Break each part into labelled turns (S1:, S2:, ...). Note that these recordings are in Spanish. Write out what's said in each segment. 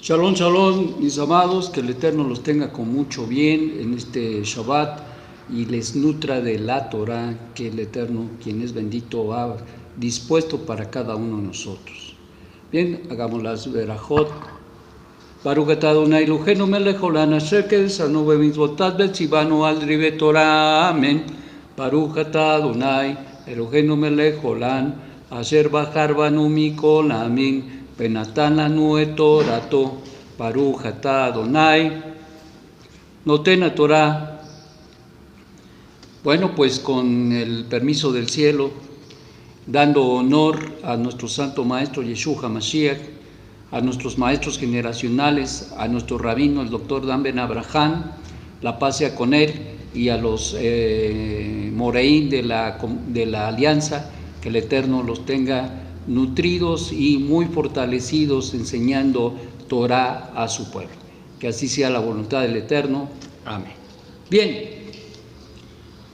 S1: Shalom, shalom, mis amados, que el Eterno los tenga con mucho bien en este Shabbat y les nutra de la Torah que el Eterno, quien es bendito, ha dispuesto para cada uno de nosotros. Bien, hagamos las verajot. Baruch atah Adonai Eloheinu melech haolam asher ketzanu b'mitzvotav v'tzivanu al dribei Torah. Amén. Baruch atah Adonai Eloheinu melech haolam asher bachar banu mikol amin. Benatán lanu et Torato, Baruch atah Adonai, noten Torah. Bueno, pues con el permiso del cielo, dando honor a nuestro santo maestro Yeshua HaMashiach, a nuestros maestros generacionales, a nuestro rabino, el doctor Dan Ben Abraham, la paz sea con él, y a los moreín de la alianza, que el Eterno los tenga nutridos y muy fortalecidos enseñando Torah a su pueblo. Que así sea la voluntad del Eterno. Amén. Bien,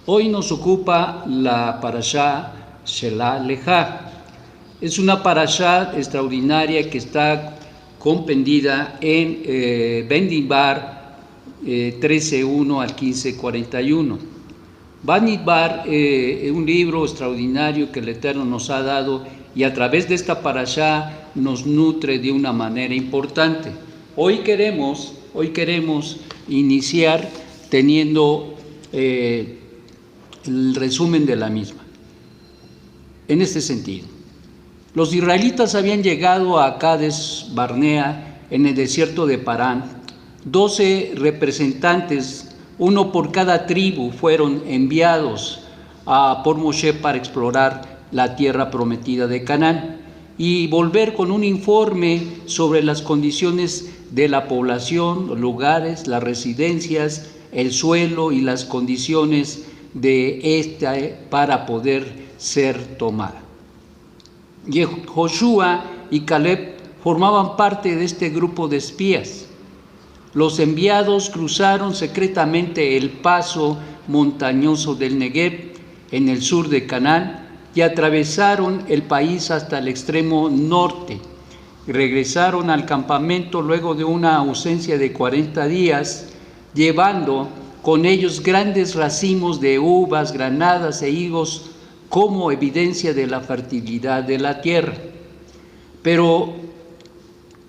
S1: hoy nos ocupa la parashá Shelach Lecha. Es una parashá extraordinaria que está compendida en Bamidbar 13:1 al 15:41. Bamidbar es un libro extraordinario que el Eterno nos ha dado y a través de esta parashá nos nutre de una manera importante. Hoy queremos iniciar teniendo el resumen de la misma. En este sentido, los israelitas habían llegado a Cades Barnea en el desierto de Parán. 12 representantes, uno por cada tribu, fueron enviados por Moshe para explorar la tierra prometida de Canaán y volver con un informe sobre las condiciones de la población, los lugares, las residencias, el suelo y las condiciones de esta para poder ser tomada. Josué y Caleb formaban parte de este grupo de espías. Los enviados cruzaron secretamente el paso montañoso del Negev en el sur de Canaán y atravesaron el país hasta el extremo norte. Regresaron al campamento luego de una ausencia de 40 días, llevando con ellos grandes racimos de uvas, granadas e higos como evidencia de la fertilidad de la tierra. Pero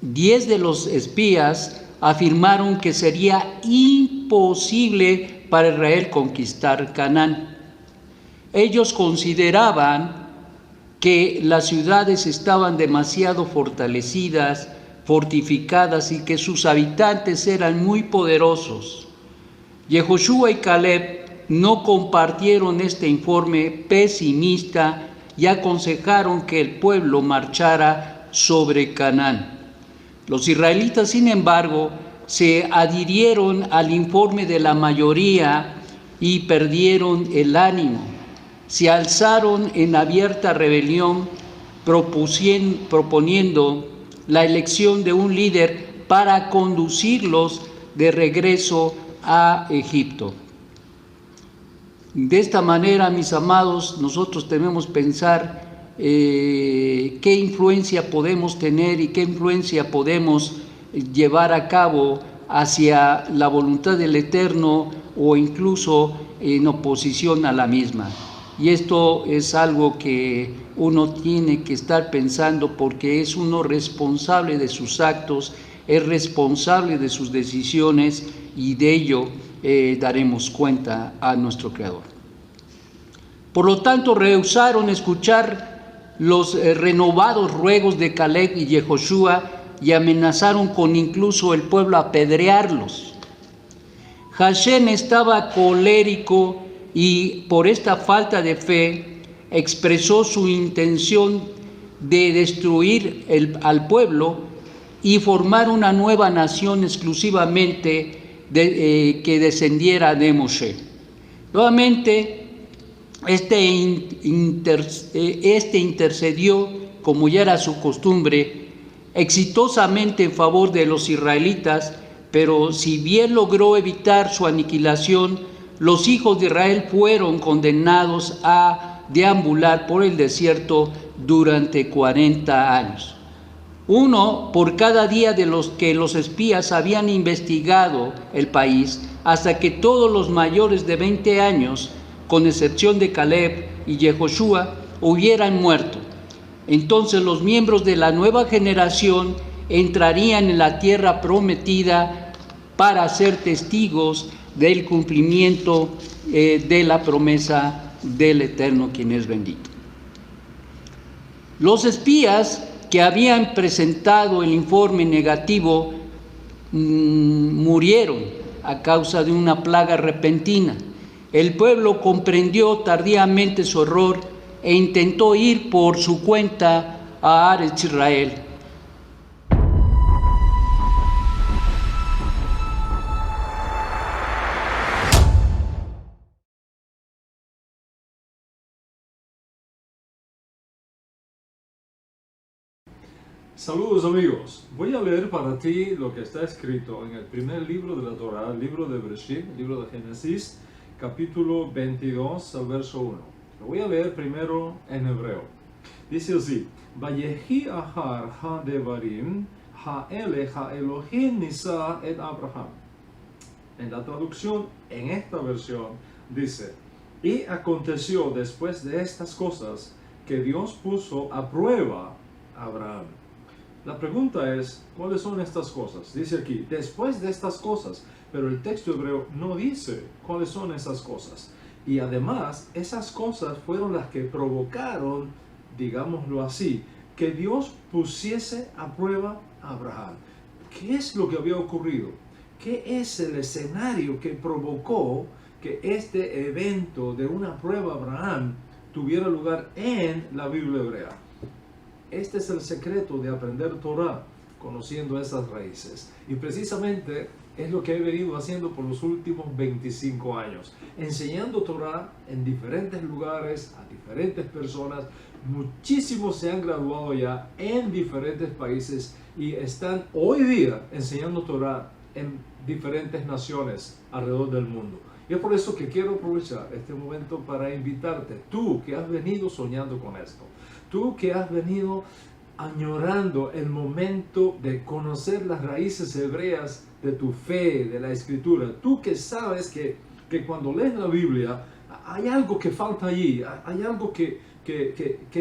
S1: 10 de los espías afirmaron que sería imposible para Israel conquistar Canaán. Ellos consideraban que las ciudades estaban demasiado fortalecidas, fortificadas y que sus habitantes eran muy poderosos. Josué y Caleb no compartieron este informe pesimista y aconsejaron que el pueblo marchara sobre Canaán. Los israelitas, sin embargo, se adhirieron al informe de la mayoría y perdieron el ánimo. Se alzaron en abierta rebelión, proponiendo la elección de un líder para conducirlos de regreso a Egipto. De esta manera, mis amados, nosotros debemos pensar qué influencia podemos tener y qué influencia podemos llevar a cabo hacia la voluntad del Eterno o incluso en oposición a la misma. Y esto es algo que uno tiene que estar pensando porque es uno responsable de sus actos, es responsable de sus decisiones y de ello daremos cuenta a nuestro Creador. Por lo tanto, rehusaron escuchar los renovados ruegos de Caleb y Josué y amenazaron con incluso el pueblo apedrearlos. Hashem estaba colérico y por esta falta de fe expresó su intención de destruir al pueblo y formar una nueva nación exclusivamente que descendiera de Moshe. Nuevamente, este intercedió, como ya era su costumbre, exitosamente en favor de los israelitas, pero si bien logró evitar su aniquilación, los hijos de Israel fueron condenados a deambular por el desierto durante 40 años. uno por cada día de los que los espías habían investigado el país, hasta que todos los mayores de 20 años, con excepción de Caleb y Yehoshua, hubieran muerto. Entonces los miembros de la nueva generación entrarían en la tierra prometida para ser testigos del cumplimiento de la promesa del Eterno, quien es bendito. Los espías que habían presentado el informe negativo murieron a causa de una plaga repentina. El pueblo comprendió tardíamente su error e intentó ir por su cuenta a Aretz Israel.
S2: Saludos amigos, voy a leer para ti lo que está escrito en el primer libro de la Torá, el libro de Bereshit, el libro de Génesis, capítulo 22, al verso 1. Lo voy a leer primero en hebreo. Dice así: Vayehi ahar ha-devarim ha-ele ha-Elohim nisa et Abraham. En la traducción, en esta versión, dice: Y aconteció después de estas cosas que Dios puso a prueba a Abraham. La pregunta es, ¿cuáles son estas cosas? Dice aquí, después de estas cosas, pero el texto hebreo no dice cuáles son esas cosas. Y además, esas cosas fueron las que provocaron, digámoslo así, que Dios pusiese a prueba a Abraham. ¿Qué es lo que había ocurrido? ¿Qué es el escenario que provocó que este evento de una prueba a Abraham tuviera lugar en la Biblia hebrea? Este es el secreto de aprender Torah, conociendo esas raíces. Y precisamente es lo que he venido haciendo por los últimos 25 años. Enseñando Torah en diferentes lugares, a diferentes personas. Muchísimos se han graduado ya en diferentes países y están hoy día enseñando Torah en diferentes naciones alrededor del mundo. Y es por eso que quiero aprovechar este momento para invitarte, tú que has venido soñando con esto, tú que has venido añorando el momento de conocer las raíces hebreas de tu fe, de la escritura, tú que sabes que cuando lees la Biblia hay algo que falta allí, hay algo que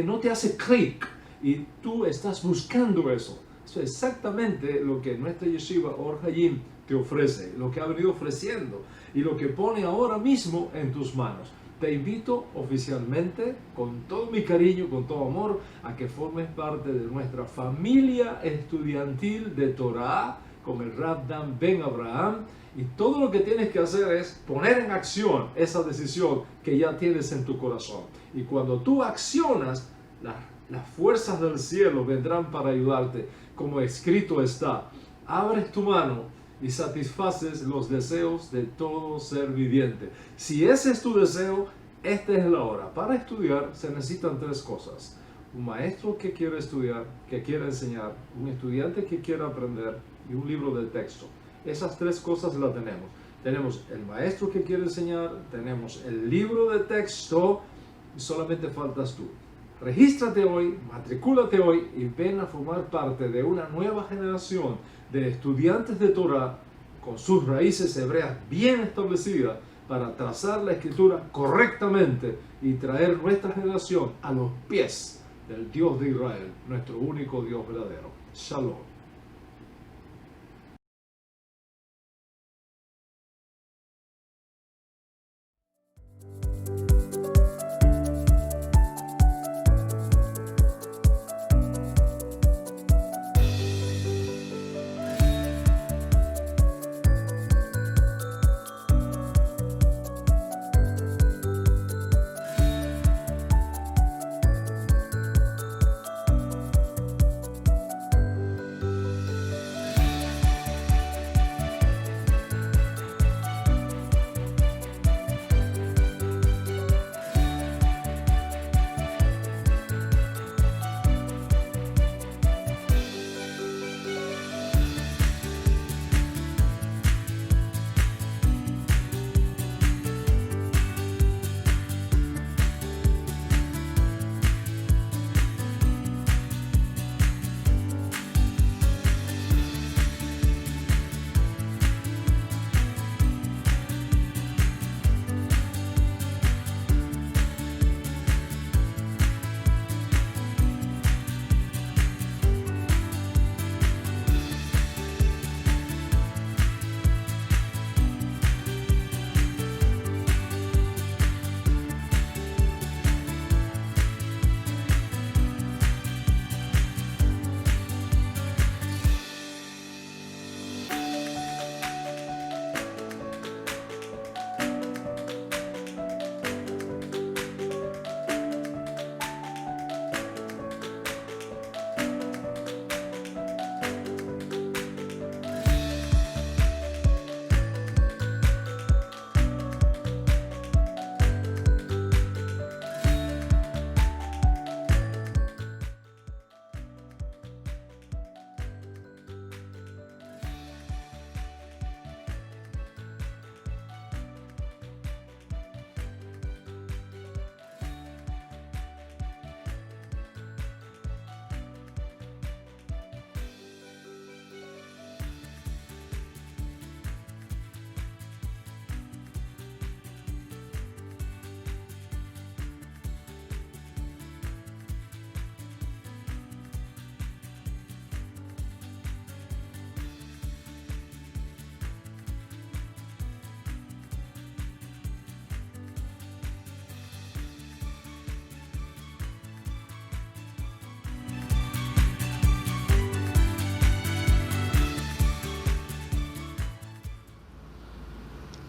S2: no te hace clic y tú estás buscando eso. Eso es exactamente lo que nuestra yeshiva Or Hayim te ofrece, lo que ha venido ofreciendo y lo que pone ahora mismo en tus manos. Te invito oficialmente, con todo mi cariño, con todo amor, a que formes parte de nuestra familia estudiantil de Torah con el Rav Dan Ben Abraham. Y todo lo que tienes que hacer es poner en acción esa decisión que ya tienes en tu corazón. Y cuando tú accionas, las fuerzas del cielo vendrán para ayudarte. Como escrito está, abres tu mano y satisfaces los deseos de todo ser viviente. Si ese es tu deseo, esta es la hora. Para estudiar se necesitan tres cosas: un maestro que quiera estudiar, que quiera enseñar, un estudiante que quiera aprender y un libro de texto. Esas tres cosas las tenemos. Tenemos el maestro que quiere enseñar, tenemos el libro de texto y solamente faltas tú. Regístrate hoy, matricúlate hoy y ven a formar parte de una nueva generación de estudiantes de Torah con sus raíces hebreas bien establecidas para trazar la escritura correctamente y traer nuestra generación a los pies del Dios de Israel, nuestro único Dios verdadero. Shalom.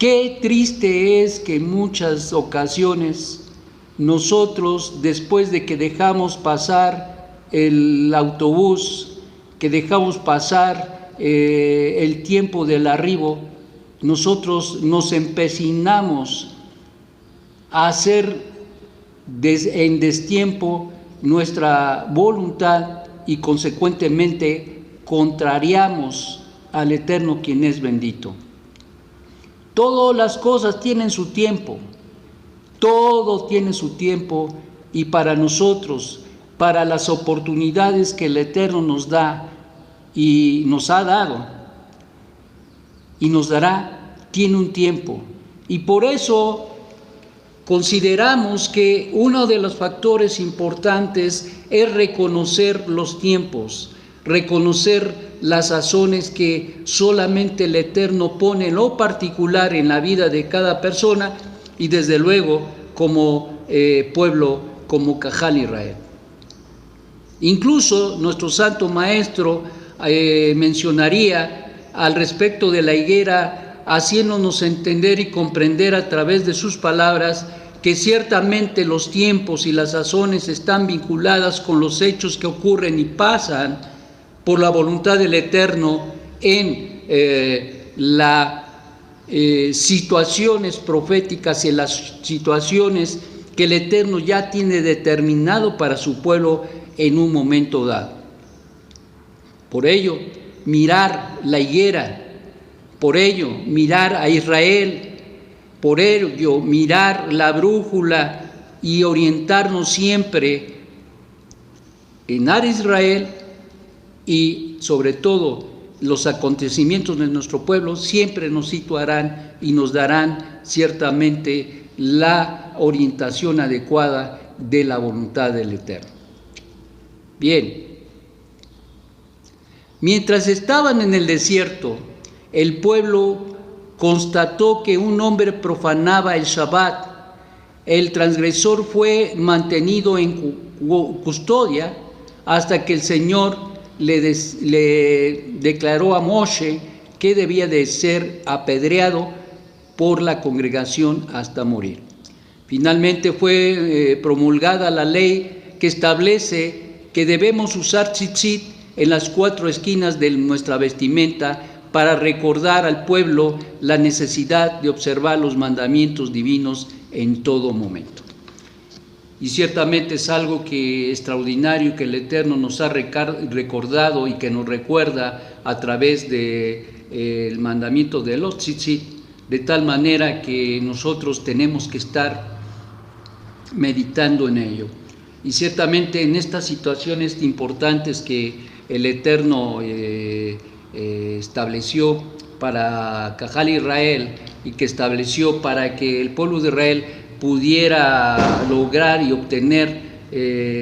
S1: Qué triste es que en muchas ocasiones nosotros, después de que dejamos pasar el autobús, que dejamos pasar el tiempo del arribo, nosotros nos empecinamos a hacer en destiempo nuestra voluntad y consecuentemente contrariamos al Eterno, quien es bendito. Todas las cosas tienen su tiempo, todo tiene su tiempo, y para nosotros, para las oportunidades que el Eterno nos da y nos ha dado y nos dará, tiene un tiempo. Y por eso consideramos que uno de los factores importantes es reconocer los tiempos, reconocer las sazones que solamente el Eterno pone en lo particular en la vida de cada persona, y desde luego como pueblo, como Cajal Israel. Incluso nuestro Santo Maestro mencionaría al respecto de la higuera, haciéndonos entender y comprender a través de sus palabras que ciertamente los tiempos y las sazones están vinculadas con los hechos que ocurren y pasan por la voluntad del Eterno en las situaciones proféticas y en las situaciones que el Eterno ya tiene determinado para su pueblo en un momento dado. Por ello, mirar la higuera, por ello, mirar a Israel, por ello, mirar la brújula y orientarnos siempre en Ar Israel, y sobre todo los acontecimientos de nuestro pueblo siempre nos situarán y nos darán ciertamente la orientación adecuada de la voluntad del Eterno. Bien, mientras estaban en el desierto, el pueblo constató que un hombre profanaba el Shabbat. El transgresor fue mantenido en custodia hasta que el Señor le declaró a Moshe que debía de ser apedreado por la congregación hasta morir. Finalmente fue promulgada la ley que establece que debemos usar tzitzit en las 4 esquinas de nuestra vestimenta para recordar al pueblo la necesidad de observar los mandamientos divinos en todo momento. Y ciertamente es algo extraordinario que el Eterno nos ha recordado y que nos recuerda a través del mandamiento de los tzitzit, de tal manera que nosotros tenemos que estar meditando en ello. Y ciertamente en estas situaciones importantes que el Eterno estableció para Cajal Israel y que estableció para que el pueblo de Israel pudiera lograr y obtener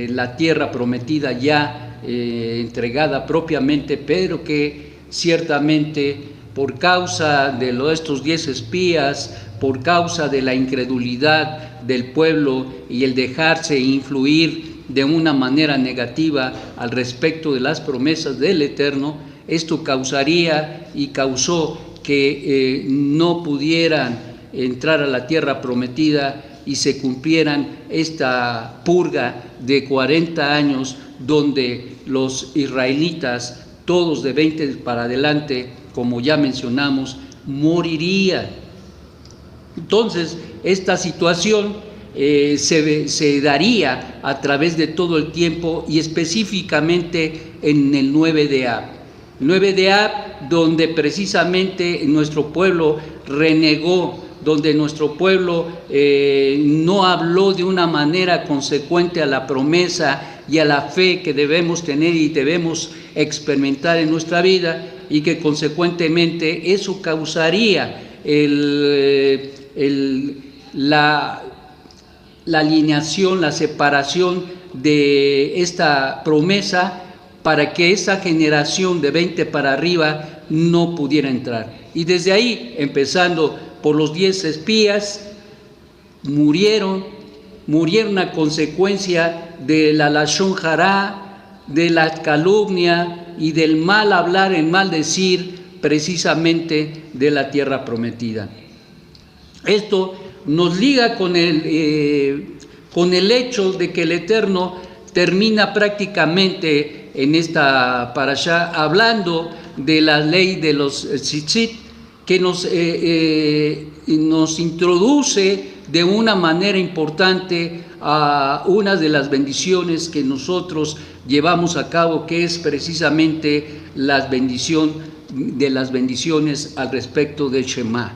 S1: la tierra prometida ya entregada propiamente, pero que ciertamente por causa de estos 10 espías, por causa de la incredulidad del pueblo y el dejarse influir de una manera negativa al respecto de las promesas del Eterno, esto causaría y causó que no pudieran entrar a la tierra prometida y se cumplieran esta purga de 40 años donde los israelitas, todos de 20 para adelante, como ya mencionamos, morirían. Entonces, esta situación se daría a través de todo el tiempo y específicamente en el 9 de Ab. 9 de Ab, donde precisamente nuestro pueblo renegó, donde nuestro pueblo no habló de una manera consecuente a la promesa y a la fe que debemos tener y debemos experimentar en nuestra vida, y que consecuentemente eso causaría la alineación, la separación de esta promesa para que esa generación de 20 para arriba no pudiera entrar. Y desde ahí, empezando por los 10 espías, murieron a consecuencia de la lashon hará, de la calumnia y del mal hablar, el mal decir, precisamente de la tierra prometida. Esto nos liga con el hecho de que el Eterno termina prácticamente en esta parashá hablando de la ley de los tzitzit, que nos introduce de una manera importante a una de las bendiciones que nosotros llevamos a cabo, que es precisamente la bendición de las bendiciones al respecto del Shema.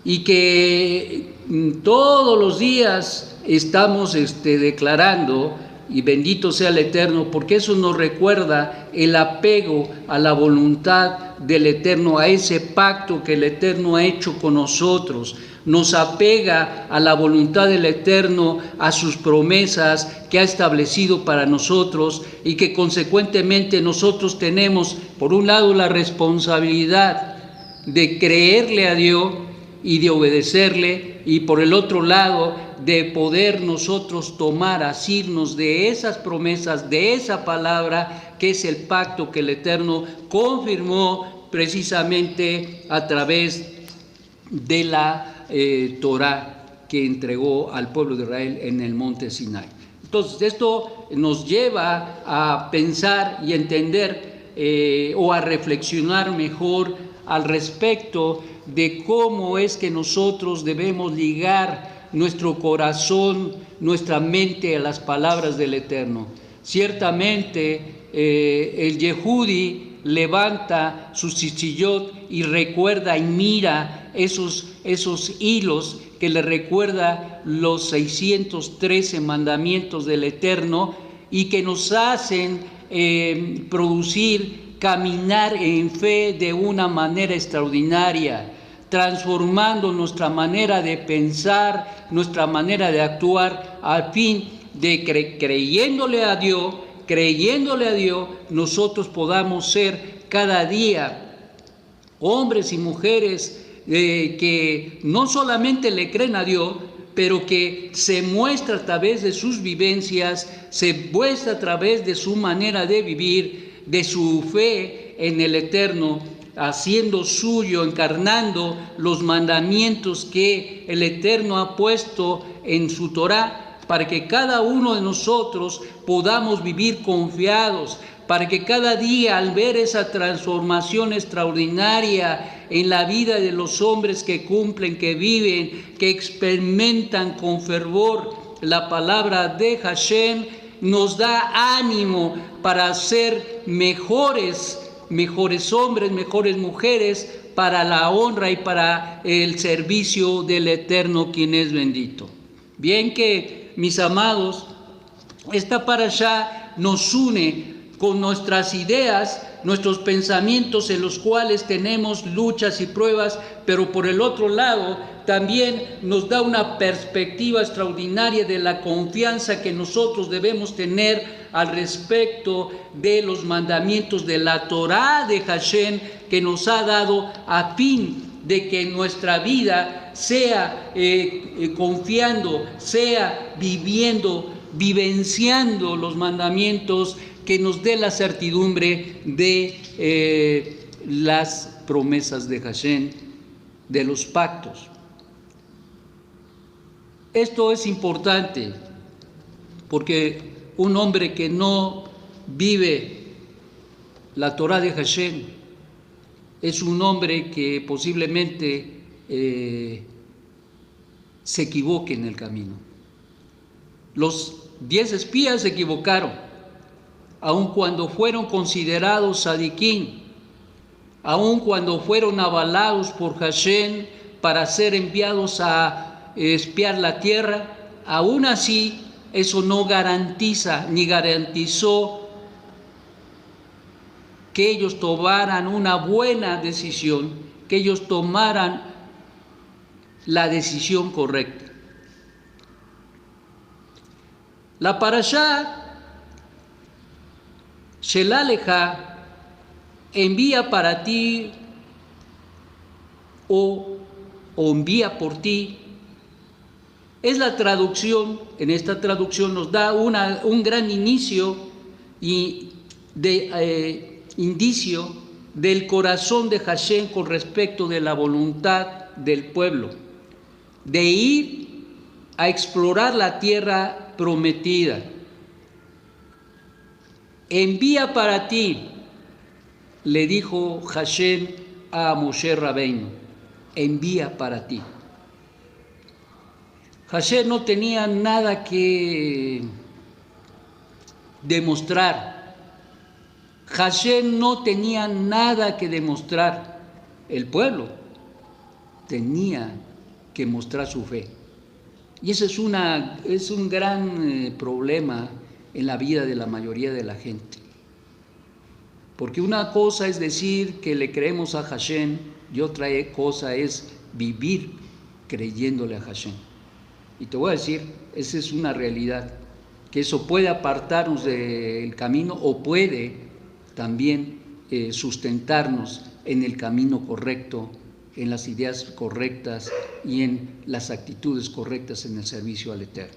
S1: Y que todos los días estamos declarando, y bendito sea el Eterno, porque eso nos recuerda el apego a la voluntad del Eterno, a ese pacto que el Eterno ha hecho con nosotros. Nos apega a la voluntad del Eterno, a sus promesas que ha establecido para nosotros, y que consecuentemente nosotros tenemos, por un lado, la responsabilidad de creerle a Dios y de obedecerle, y por el otro lado de poder nosotros tomar, asirnos de esas promesas, de esa palabra que es el pacto que el Eterno confirmó precisamente a través de la Torá que entregó al pueblo de Israel en el monte Sinai. Entonces esto nos lleva a pensar y entender o a reflexionar mejor al respecto de cómo es que nosotros debemos ligar nuestro corazón, nuestra mente a las palabras del Eterno. Ciertamente el Yehudi levanta su tzitziyot y recuerda y mira esos hilos que le recuerda los 613 mandamientos del Eterno y que nos hacen caminar en fe de una manera extraordinaria, transformando nuestra manera de pensar, nuestra manera de actuar, al fin de creyéndole a Dios, nosotros podamos ser cada día hombres y mujeres que no solamente le creen a Dios, pero que se muestra a través de sus vivencias, se muestra a través de su manera de vivir, de su fe en el Eterno, haciendo suyo, encarnando los mandamientos que el Eterno ha puesto en su Torá, para que cada uno de nosotros podamos vivir confiados, para que cada día, al ver esa transformación extraordinaria en la vida de los hombres que cumplen, que viven, que experimentan con fervor la palabra de Hashem, nos da ánimo para ser mejores hombres, mejores mujeres, para la honra y para el servicio del Eterno, quien es bendito. Bien que, mis amados, esta parashá nos une con nuestras ideas, nuestros pensamientos en los cuales tenemos luchas y pruebas, pero por el otro lado también nos da una perspectiva extraordinaria de la confianza que nosotros debemos tener al respecto de los mandamientos de la Torá de Hashem que nos ha dado, a fin de que nuestra vida sea confiando, sea vivenciando los mandamientos, que nos dé la certidumbre de las promesas de Hashem, de los pactos. Esto es importante porque un hombre que no vive la Torá de Hashem es un hombre que posiblemente se equivoque en el camino. Los 10 espías se equivocaron, aun cuando fueron considerados sadiquín, aun cuando fueron avalados por Hashem para ser enviados a espiar la tierra, aún así eso no garantiza ni garantizó que ellos tomaran una buena decisión, que ellos tomaran la decisión correcta. La parashá Shelaleja envía para ti o envía por ti. Es la traducción, en esta traducción nos da un gran inicio y indicio del corazón de Hashem con respecto de la voluntad del pueblo. de ir a explorar la tierra prometida. Envía para ti, le dijo Hashem a Moshe Rabbeinu, envía para ti. Hashem no tenía nada que demostrar. Hashem no tenía nada que demostrar. El pueblo tenía que mostrar su fe. Y ese es un gran problema en la vida de la mayoría de la gente. Porque una cosa es decir que le creemos a Hashem y otra cosa es vivir creyéndole a Hashem. Y te voy a decir, esa es una realidad, que eso puede apartarnos del camino o puede también sustentarnos en el camino correcto, en las ideas correctas y en las actitudes correctas en el servicio al Eterno.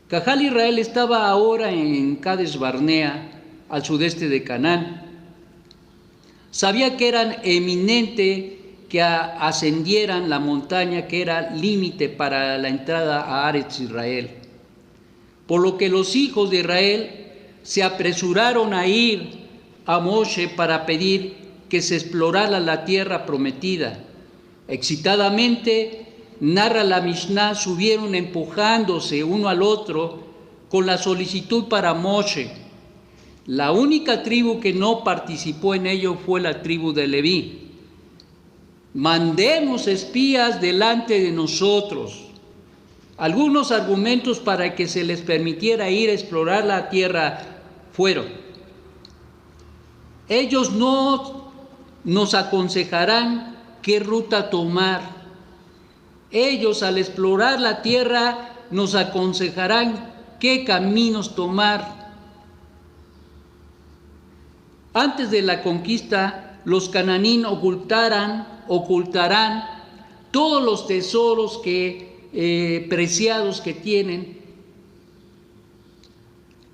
S1: Cajal Israel estaba ahora en Cades Barnea, al sudeste de Canaán. Sabía que era eminente que ascendieran la montaña que era límite para la entrada a Aretz Israel, por lo que los hijos de Israel se apresuraron a ir a Moshe para pedir que se explorara la tierra prometida. Excitadamente, narra la Mishnah, subieron empujándose uno al otro con la solicitud para Moshe. La única tribu que no participó en ello fue la tribu de Leví. Mandemos espías delante de nosotros. Algunos argumentos para que se les permitiera ir a explorar la tierra fueron: ellos no nos aconsejarán qué ruta tomar. Ellos, al explorar la tierra, nos aconsejarán qué caminos tomar. Antes de la conquista, los cananín ocultarán todos los tesoros preciados que tienen.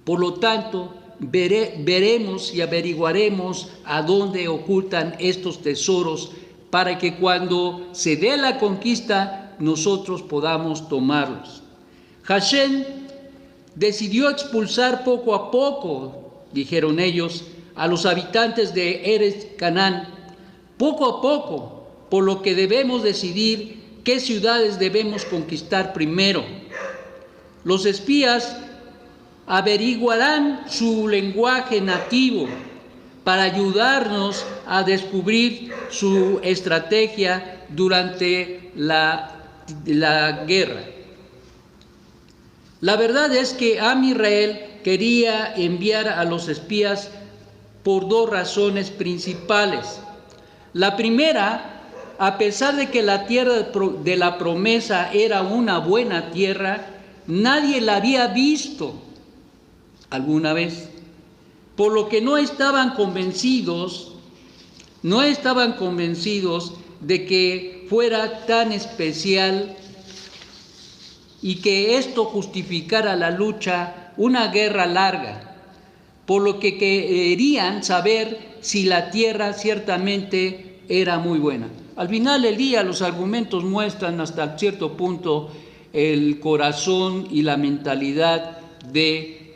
S1: Por lo tanto, veremos y averiguaremos a dónde ocultan estos tesoros para que cuando se dé la conquista nosotros podamos tomarlos. Hashem decidió expulsar poco a poco, dijeron ellos, a los habitantes de Eretz Canaán, poco a poco, por lo que debemos decidir qué ciudades debemos conquistar primero. Los espías averiguarán su lenguaje nativo para ayudarnos a descubrir su estrategia durante la guerra. La verdad es que Am Israel quería enviar a los espías por dos razones principales. La primera, a pesar de que la tierra de la promesa era una buena tierra, nadie la había visto alguna vez, por lo que no estaban convencidos de que fuera tan especial y que esto justificara la lucha, una guerra larga, por lo que querían saber si la tierra ciertamente era muy buena. Al final del día, los argumentos muestran hasta cierto punto el corazón y la mentalidad del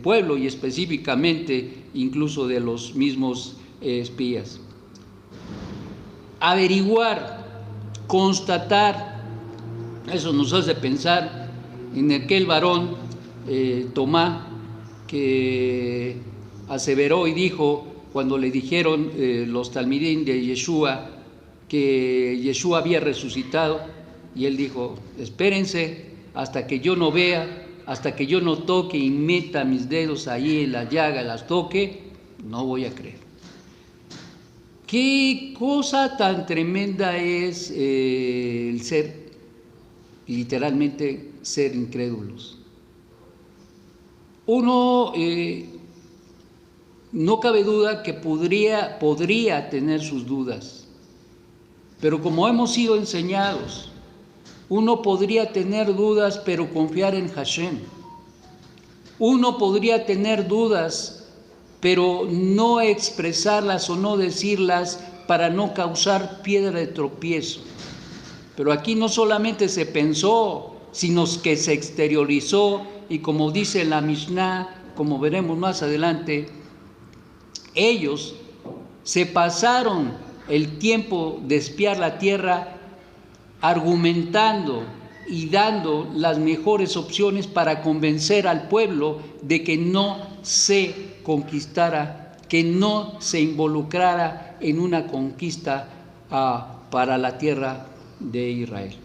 S1: pueblo y específicamente incluso de los mismos espías. Averiguar, constatar, eso nos hace pensar en aquel varón Tomás que aseveró y dijo cuando le dijeron los talmidín de Yeshua que Yeshua había resucitado, y él dijo: espérense hasta que yo no vea, hasta que yo no toque y meta mis dedos ahí en la llaga, las toque, no voy a creer. Qué cosa tan tremenda es el ser, literalmente ser incrédulos. Uno no cabe duda que podría tener sus dudas, pero como hemos sido enseñados, uno podría tener dudas pero confiar en Hashem. Uno podría tener dudas pero no expresarlas o no decirlas para no causar piedra de tropiezo. Pero aquí no solamente se pensó, sino que se exteriorizó, y como dice la Mishnah, como veremos más adelante, ellos se pasaron el tiempo de espiar la tierra argumentando y dando las mejores opciones para convencer al pueblo de que no se conquistara, que no se involucrara en una conquista para la tierra de Israel.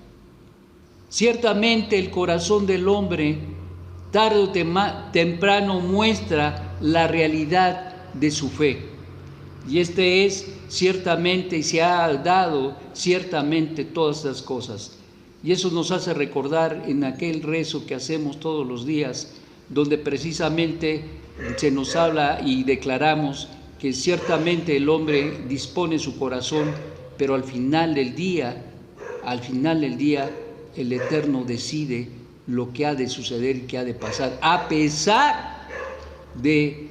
S1: Ciertamente el corazón del hombre tarde o temprano muestra la realidad de su fe, y este es ciertamente, y se ha dado ciertamente todas estas cosas. Y eso nos hace recordar en aquel rezo que hacemos todos los días, donde precisamente se nos habla y declaramos que ciertamente el hombre dispone su corazón, pero al final del día, el Eterno decide lo que ha de suceder y qué ha de pasar, a pesar de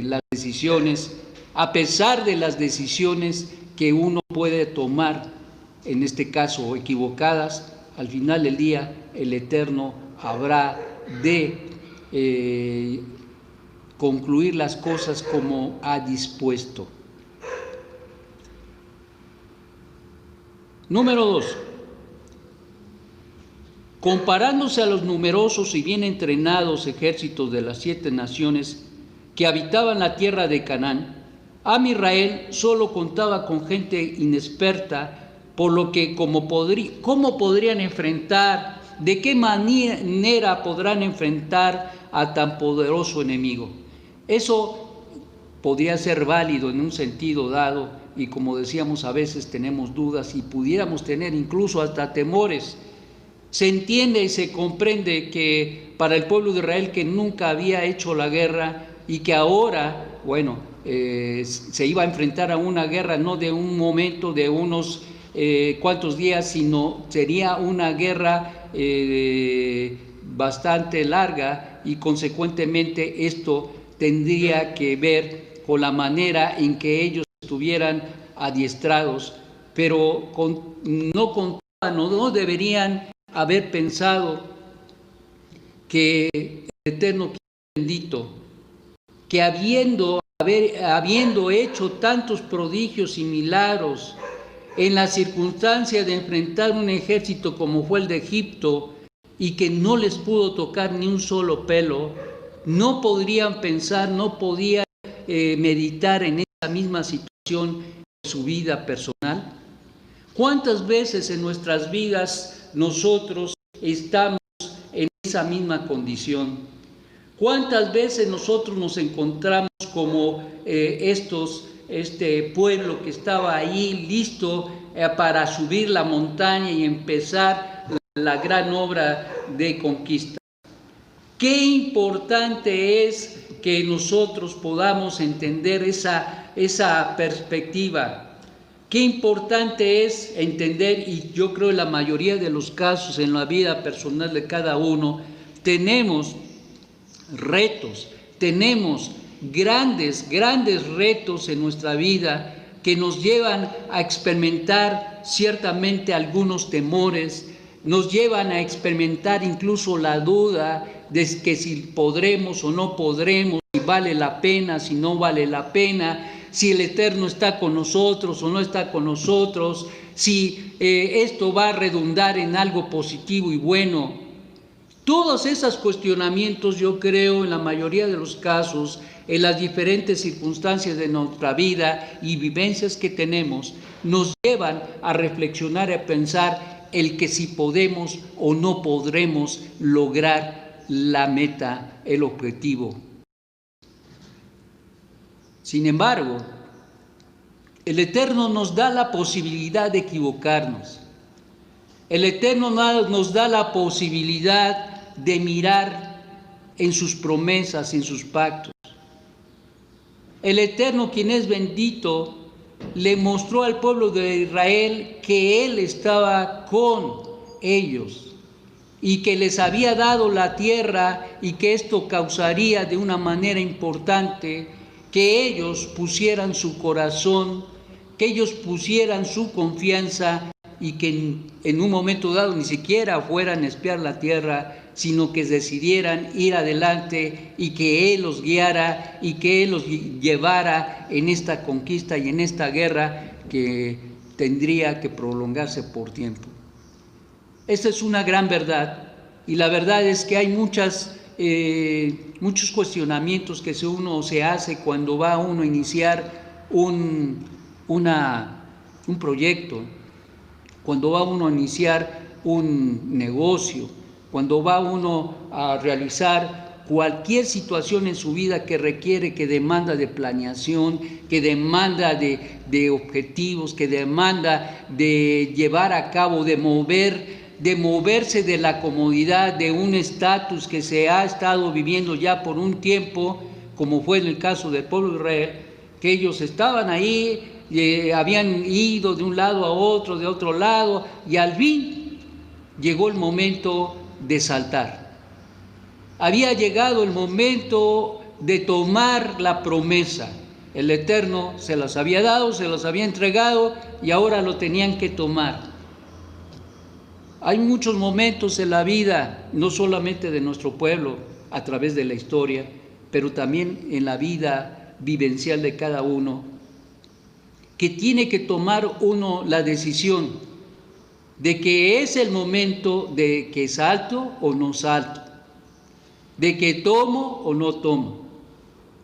S1: las decisiones, que uno puede tomar, en este caso equivocadas. Al final del día el Eterno habrá de concluir las cosas como ha dispuesto. Número 2. Comparándose a los numerosos y bien entrenados ejércitos de las 7 naciones que habitaban la tierra de Canaán, Am Israel solo contaba con gente inexperta, por lo que ¿cómo podrían enfrentar, de qué manera podrán enfrentar a tan poderoso enemigo? Eso podría ser válido en un sentido dado, y como decíamos, a veces tenemos dudas y pudiéramos tener incluso hasta temores. Se entiende y se comprende que para el pueblo de Israel, que nunca había hecho la guerra y que ahora, se iba a enfrentar a una guerra no de un momento, de unos cuantos días, sino sería una guerra bastante larga, y consecuentemente esto tendría que ver con la manera en que ellos estuvieran adiestrados, pero no deberían haber pensado que el Eterno bendito, que habiendo hecho tantos prodigios y milagros en la circunstancia de enfrentar un ejército como fue el de Egipto, y que no les pudo tocar ni un solo pelo, no podrían pensar, no podían meditar en esa misma situación en su vida personal. ¿Cuántas veces en nuestras vidas nosotros estamos en esa misma condición? ¿Cuántas veces nosotros nos encontramos como este pueblo que estaba ahí listo para subir la montaña y empezar la gran obra de conquista? Qué importante es que nosotros podamos entender esa perspectiva. Qué importante es entender, y yo creo en la mayoría de los casos en la vida personal de cada uno, tenemos retos, tenemos grandes retos en nuestra vida que nos llevan a experimentar ciertamente algunos temores, nos llevan a experimentar incluso la duda de que si podremos o no podremos, si vale la pena, si no vale la pena, si el Eterno está con nosotros o no está con nosotros, si esto va a redundar en algo positivo y bueno. Todos esos cuestionamientos, yo creo, en la mayoría de los casos, en las diferentes circunstancias de nuestra vida y vivencias que tenemos, nos llevan a reflexionar y a pensar el que si podemos o no podremos lograr la meta, el objetivo. Sin embargo, el Eterno nos da la posibilidad de equivocarnos. El Eterno nos da la posibilidad de mirar en sus promesas, en sus pactos. El Eterno, quien es bendito, le mostró al pueblo de Israel que Él estaba con ellos y que les había dado la tierra, y que esto causaría de una manera importante que ellos pusieran su corazón que ellos pusieran su confianza y que en un momento dado ni siquiera fueran a espiar la tierra, sino que decidieran ir adelante y que Él los guiara y que Él los llevara en esta conquista y en esta guerra que tendría que prolongarse por tiempo. Esta es una gran verdad, y la verdad es que hay muchos cuestionamientos que uno se hace cuando va uno a iniciar un proyecto, cuando va uno a iniciar un negocio, cuando va uno a realizar cualquier situación en su vida que requiere, que demanda de planeación, que demanda de objetivos, que demanda de llevar a cabo, de moverse de la comodidad de un estatus que se ha estado viviendo ya por un tiempo, como fue en el caso del pueblo de Israel, que ellos estaban ahí, habían ido de un lado a otro, de otro lado, y al fin llegó el momento de saltar. Había llegado el momento de tomar la promesa. El Eterno se las había dado, se las había entregado, y ahora lo tenían que tomar. Hay muchos momentos en la vida, no solamente de nuestro pueblo, a través de la historia, pero también en la vida vivencial de cada uno, que tiene que tomar uno la decisión de que es el momento de que salto o no salto, de que tomo o no tomo,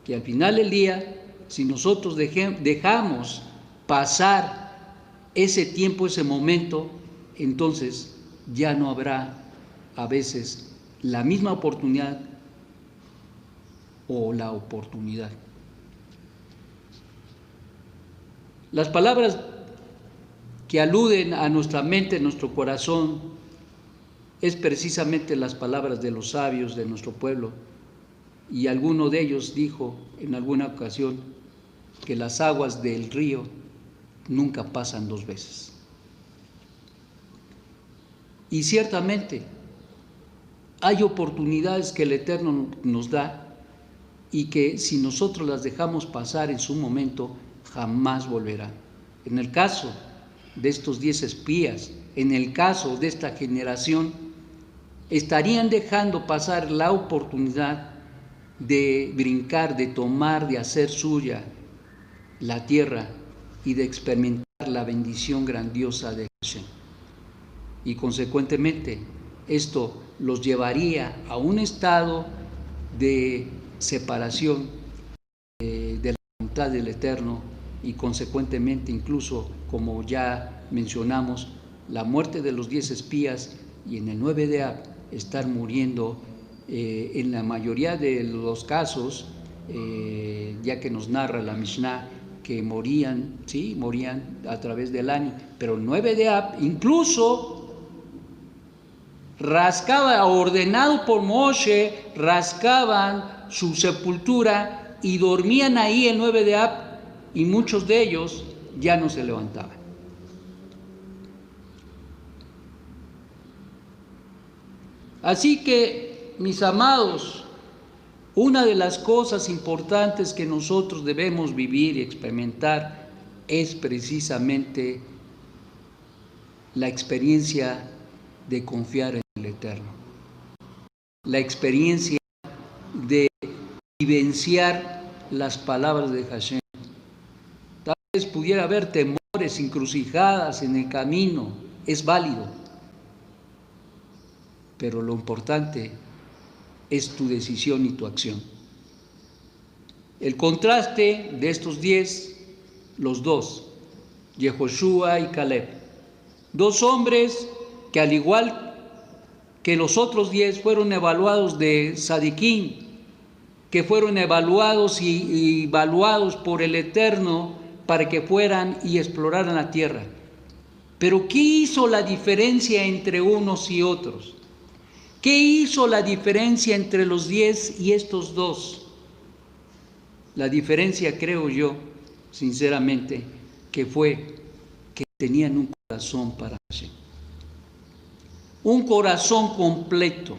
S1: que al final del día, si nosotros dejamos pasar ese tiempo, ese momento, entonces ya no habrá a veces la misma oportunidad o la oportunidad. Las palabras que aluden a nuestra mente, a nuestro corazón, es precisamente las palabras de los sabios de nuestro pueblo, y alguno de ellos dijo en alguna ocasión que las aguas del río nunca pasan dos veces. Y ciertamente hay oportunidades que el Eterno nos da y que si nosotros las dejamos pasar en su momento, jamás volverán. En el caso de estos 10 espías, en el caso de esta generación, estarían dejando pasar la oportunidad de brincar, de tomar, de hacer suya la tierra y de experimentar la bendición grandiosa de Hashem. Y consecuentemente esto los llevaría a un estado de separación de la voluntad del Eterno, y consecuentemente incluso, como ya mencionamos, la muerte de los 10 espías, y en el 9 de Ab estar muriendo en la mayoría de los casos, ya que nos narra la Mishnah que morían, sí, morían a través del año, pero el 9 de Ab incluso rascaba, ordenado por Moshe, rascaban su sepultura y dormían ahí el 9 de Ab, y muchos de ellos ya no se levantaban. Así que, mis amados, una de las cosas importantes que nosotros debemos vivir y experimentar es precisamente la experiencia de confiar en el Eterno, la experiencia de vivenciar las palabras de Hashem. Tal vez pudiera haber temores, encrucijadas en el camino, es válido, pero lo importante es tu decisión y tu acción. El contraste de estos 10, los dos, Yehoshua y Caleb, dos hombres que al igual que los otros 10 fueron evaluados de Sadiquín, que fueron evaluados y evaluados por el Eterno para que fueran y exploraran la tierra. Pero ¿qué hizo la diferencia entre unos y otros? ¿Qué hizo la diferencia entre los 10 y estos dos? La diferencia, creo yo, sinceramente, que fue que tenían un corazón para Hashem. Un corazón completo,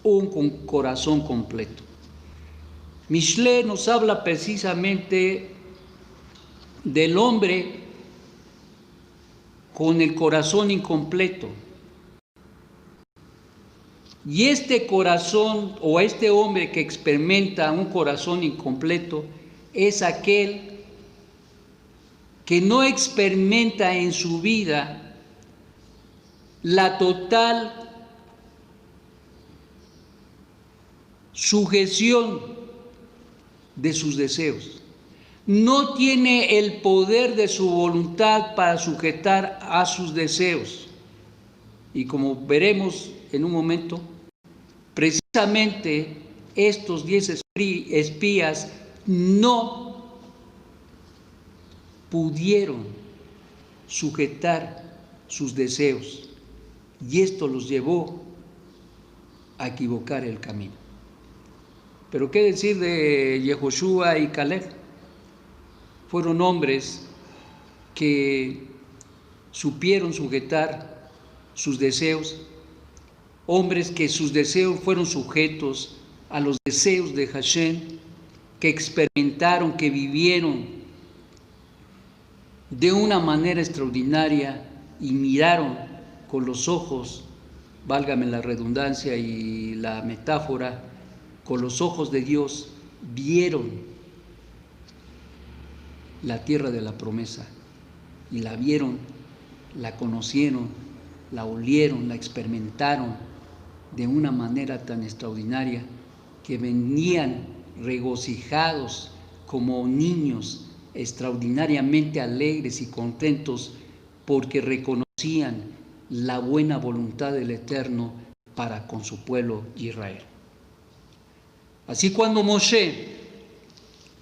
S1: un corazón completo. Mishle nos habla precisamente del hombre con el corazón incompleto. Y este corazón o este hombre que experimenta un corazón incompleto es aquel que no experimenta en su vida la total sujeción de sus deseos. No tiene el poder de su voluntad para sujetar a sus deseos. Y como veremos en un momento, precisamente estos 10 espías no pudieron sujetar sus deseos y esto los llevó a equivocar el camino. Pero qué decir de Yehoshua y Caleb. Fueron hombres que supieron sujetar sus deseos, hombres que sus deseos fueron sujetos a los deseos de Hashem, que experimentaron, que vivieron de una manera extraordinaria y miraron con los ojos, válgame la redundancia y la metáfora, con los ojos de Dios, vieron la tierra de la promesa y la vieron, la conocieron, la olieron, la experimentaron de una manera tan extraordinaria que venían regocijados como niños, extraordinariamente alegres y contentos porque reconocían la buena voluntad del Eterno para con su pueblo Israel. Así cuando Moshe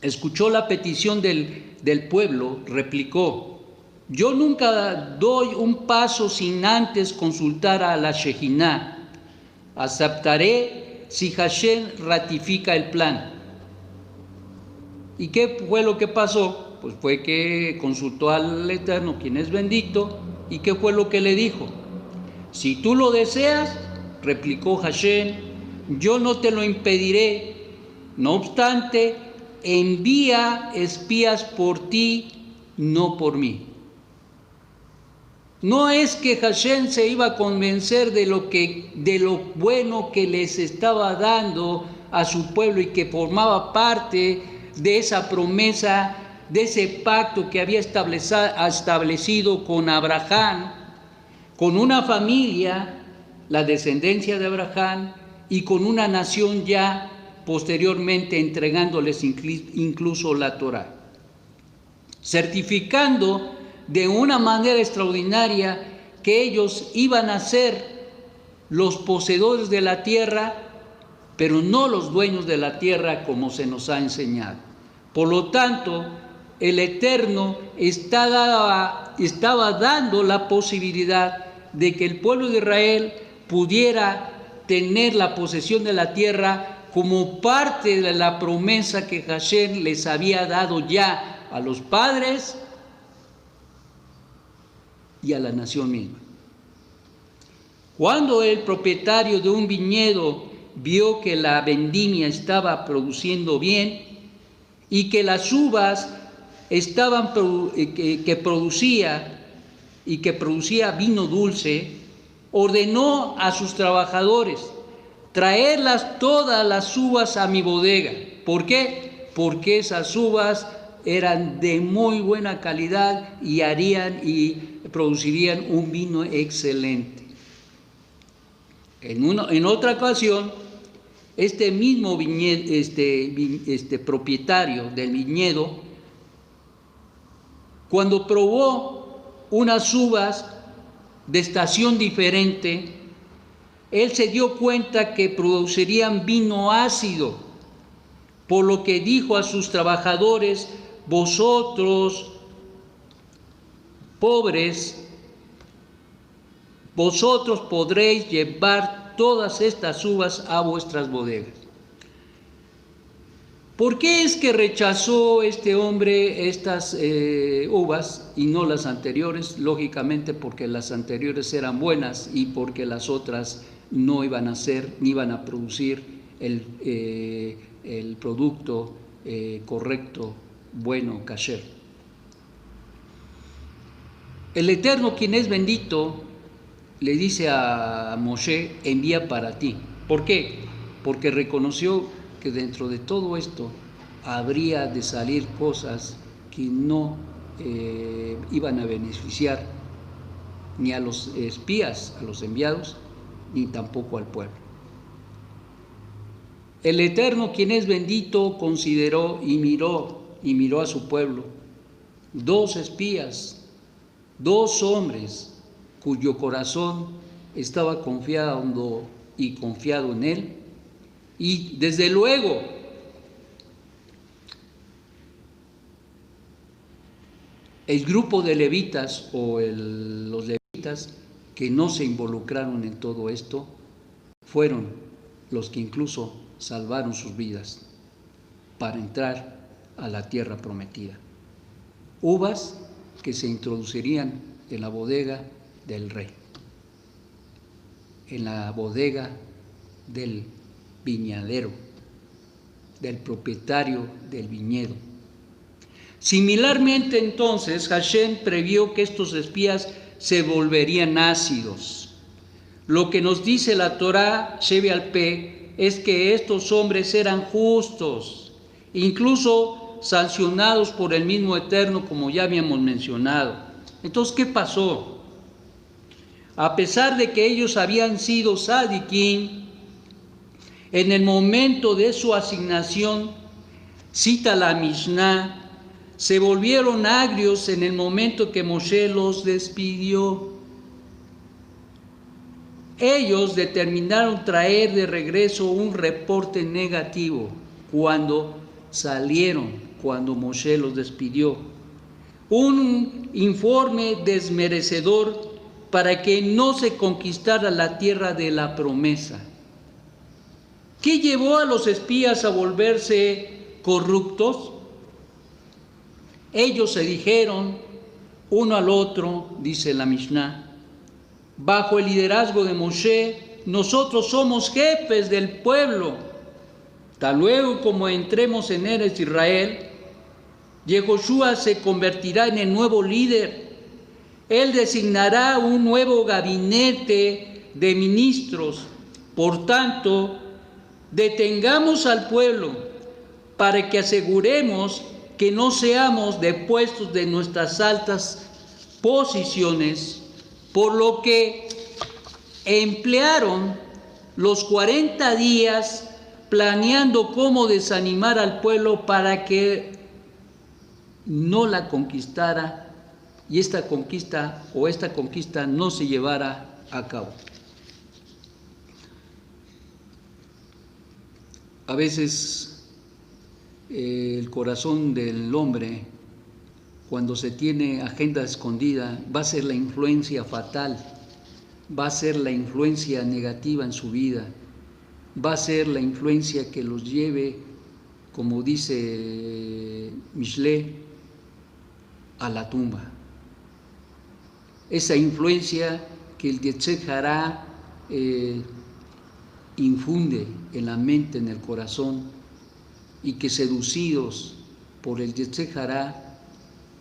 S1: escuchó la petición del pueblo, replicó: yo nunca doy un paso sin antes consultar a la Shejiná. Aceptaré si Hashem ratifica el plan. ¿Y qué fue lo que pasó? Pues fue que consultó al Eterno, quien es bendito, ¿y qué fue lo que le dijo? Si tú lo deseas, replicó Hashem, yo no te lo impediré. No obstante, envía espías por ti, no por mí. No es que Hashem se iba a convencer de lo bueno que les estaba dando a su pueblo y que formaba parte de esa promesa, de ese pacto que había establecido con Abraham, con una familia, la descendencia de Abraham, y con una nación ya posteriormente entregándoles incluso la Torá, certificando de una manera extraordinaria que ellos iban a ser los poseedores de la tierra, pero no los dueños de la tierra como se nos ha enseñado. Por lo tanto, el Eterno estaba dando la posibilidad de que el pueblo de Israel pudiera tener la posesión de la tierra como parte de la promesa que Hashem les había dado ya a los padres y a la nación misma. Cuando el propietario de un viñedo vio que la vendimia estaba produciendo bien y que las uvas que producía vino dulce, ordenó a sus trabajadores traerlas todas las uvas a mi bodega. ¿Por qué? Porque esas uvas eran de muy buena calidad y producirían un vino excelente. En otra ocasión, este mismo propietario del viñedo, cuando probó unas uvas de estación diferente, él se dio cuenta que producirían vino ácido, por lo que dijo a sus trabajadores: vosotros, pobres, vosotros podréis llevar todas estas uvas a vuestras bodegas. ¿Por qué es que rechazó este hombre estas uvas y no las anteriores? Lógicamente porque las anteriores eran buenas y porque las otras no iban a ser, ni iban a producir el producto correcto, bueno, kasher. El Eterno, quien es bendito, le dice a Moshe, envía para ti. ¿Por qué? Porque reconoció que dentro de todo esto habría de salir cosas que no iban a beneficiar ni a los espías, a los enviados, ni tampoco al pueblo. El Eterno, quien es bendito, consideró y miró a su pueblo. 2 espías, 2 hombres cuyo corazón estaba confiado y confiado en él, y desde luego el grupo de levitas o los levitas que no se involucraron en todo esto fueron los que incluso salvaron sus vidas para entrar a la tierra prometida. Uvas que se introducirían en la bodega del rey, en la bodega del viñadero, del propietario del viñedo. Similarmente, entonces, Hashem previó que estos espías se volverían ácidos. Lo que nos dice la Torá, Sheve al Peh, es que estos hombres eran justos, incluso sancionados por el mismo Eterno, como ya habíamos mencionado. Entonces, ¿qué pasó? A pesar de que ellos habían sido sadiquín, en el momento de su asignación, cita la Mishnah, se volvieron agrios en el momento que Moshe los despidió. Ellos determinaron traer de regreso un reporte negativo cuando salieron, cuando Moshe los despidió. Un informe desmerecedor para que no se conquistara la tierra de la promesa. ¿Qué llevó a los espías a volverse corruptos? Ellos se dijeron uno al otro, dice la Mishnah, bajo el liderazgo de Moshe, nosotros somos jefes del pueblo. Tal luego como entremos en Eretz Israel, Yehoshua se convertirá en el nuevo líder. Él designará un nuevo gabinete de ministros. Por tanto, detengamos al pueblo para que aseguremos que no seamos depuestos de nuestras altas posiciones, por lo que emplearon los 40 días planeando cómo desanimar al pueblo para que no la conquistara y esta conquista no se llevara a cabo. A veces el corazón del hombre, cuando se tiene agenda escondida, va a ser la influencia fatal, va a ser la influencia negativa en su vida, va a ser la influencia que los lleve, como dice Mishle, a la tumba. Esa influencia que el Yetzer Hará infunde en la mente, en el corazón, y que seducidos por el Yetzer Hará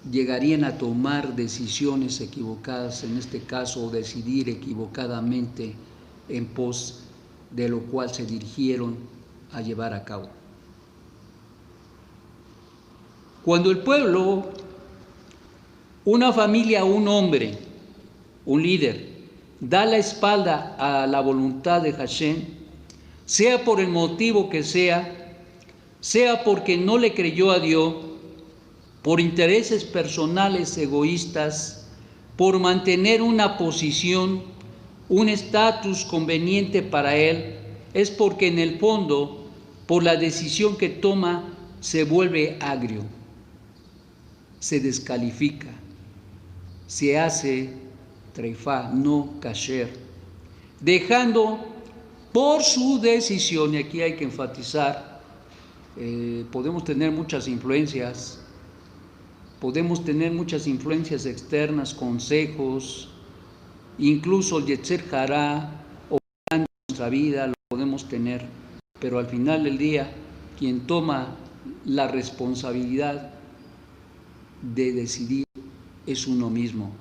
S1: llegarían a tomar decisiones equivocadas, en este caso decidir equivocadamente en pos de lo cual se dirigieron a llevar a cabo. Cuando el pueblo, una familia, un hombre, un líder, da la espalda a la voluntad de Hashem, sea por el motivo que sea porque no le creyó a Dios, por intereses personales egoístas, por mantener una posición, un estatus conveniente para él, es porque en el fondo, por la decisión que toma, se vuelve agrio, se descalifica, se hace treifá, no kasher, dejando por su decisión, y aquí hay que enfatizar, podemos tener muchas influencias externas, consejos, incluso el Yetzer Hará operando en nuestra vida, lo podemos tener, pero al final del día, quien toma la responsabilidad de decidir es uno mismo.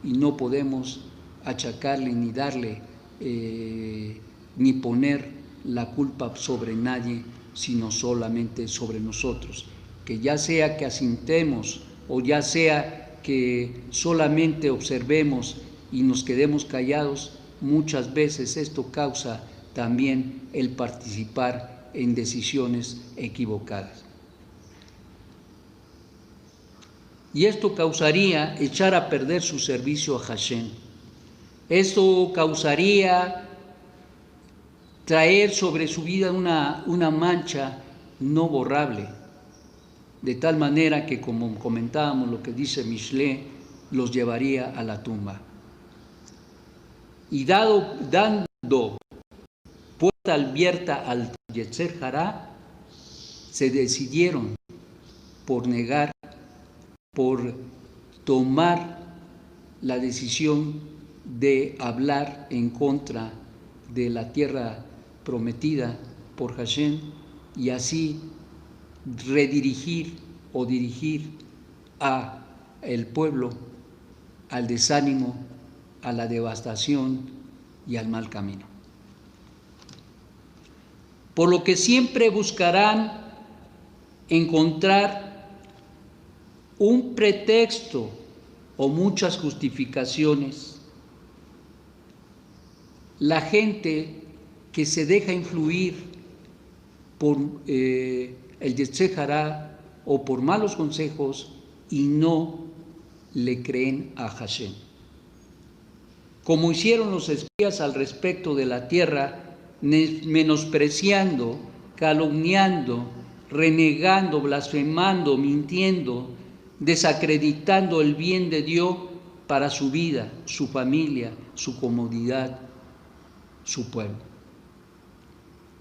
S1: y no podemos achacarle ni darle ni poner la culpa sobre nadie, sino solamente sobre nosotros. Que ya sea que asintemos o ya sea que solamente observemos y nos quedemos callados, muchas veces esto causa también el participar en decisiones equivocadas. Y esto causaría echar a perder su servicio a Hashem. Esto causaría traer sobre su vida una mancha no borrable, de tal manera que, como comentábamos lo que dice Mishle, los llevaría a la tumba. Y dando puerta abierta al Yetzer Hará, se decidieron por negar, por tomar la decisión de hablar en contra de la tierra prometida por Hashem y así redirigir o dirigir a el pueblo al desánimo, a la devastación y al mal camino. Por lo que siempre buscarán encontrar un pretexto o muchas justificaciones. La gente que se deja influir por el Yetzer Hará o por malos consejos y no le creen a Hashem. Como hicieron los espías al respecto de la tierra, menospreciando, calumniando, renegando, blasfemando, mintiendo, desacreditando el bien de Dios para su vida, su familia, su comodidad, su pueblo.